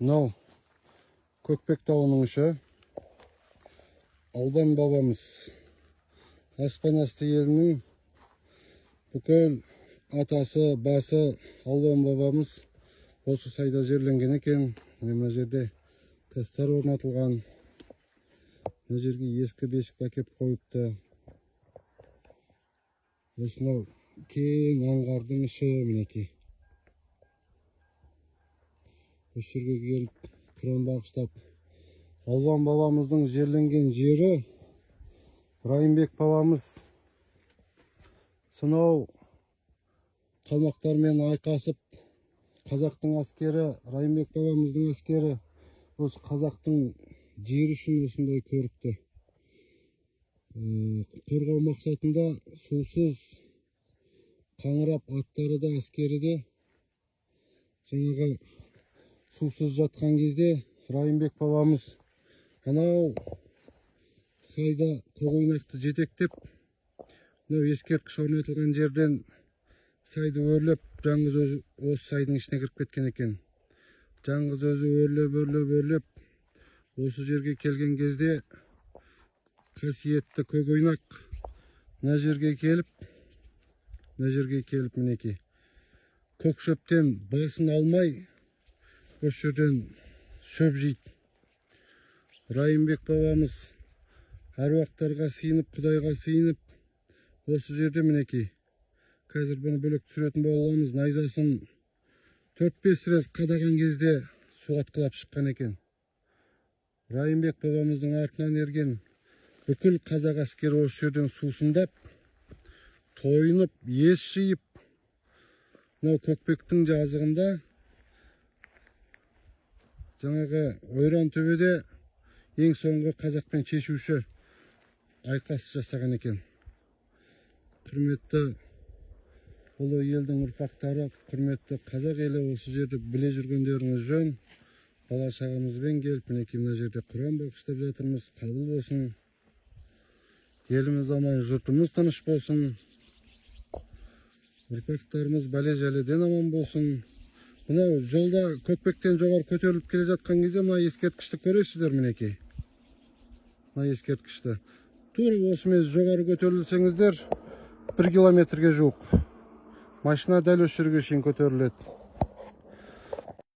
Мынау Көкпек тауының ұшы. Албан бабамыз аспан асты елінің бүкіл атасы, басы Албан бабамыз осы сайда жерленген екен. Мына жерде тастар орнатылған. Мына жерге ескі бесік әкеп қойыпты. Осынау кең аңғардың іші мінекей. Осы жерге келіп құран бағыштап, Албан бабамыздың жерленген жері. Райымбек бабамыз сонау қалмақтармен айқасып, қазақтың әскері, Райымбек бабамыздың әскері осы қазақтың жері үшін осындай көрікті қорғау мақсатында сусыз қаңырап, аттары да әскері де жаңағы сусыз жатқан кезде Райымбек бабамыз анау сайда көкойнақты жетектеп, мынау ескерткіш орнатылған жерден сайды өрлеп, жаңғыз өзі осы сайдың ішіне кіріп кеткен екен. Жаңғыз өзі өрлеп осы жерге келген кезде қасиетті көкойнақ мына жерге келіп мінекей көк шөптен басын алмай осы жерден шөп жейді. Райымбек бабамыз әруақтарға сыйынып, Құдайға сыйынып осы жерде мінекей қазір бұны бөлек түсіретін боламыз. Найзасын 4-5 рет қадаған кезде су атқылап шыққан екен. Райымбек бабамыздың артынан ерген бүкіл қазақ әскері осы жерден сусындап, тойынып, ес жиып, мынау Көкпектің жазығында жаңағы Ойран төбеде ең соңғы қазақпен шешуші айқас жасаған екен. Құрметті ұлы елдің ұрпақтары, құрметті қазақ елі, осы жерді біле жүргендеріңіз жөн. Бала шағамызбен келіп, мінекей мына жерде құран бағыштап жатырмыз. Қабыл болсын. Еліміз аман, жұртымыз тыныш болсын. Ұрпақтарымыз бәле-жәледен аман болсын. Мынау жолда Көкпектен жоғары көтеріліп келе жатқан кезде мына ескерткішті көресіздер мінекей. Мына ескерткішті. Тура осымен жоғары көтерілсеңіздер 1 километрге жуық. Машина дәл осы жерге шейін көтеріледі.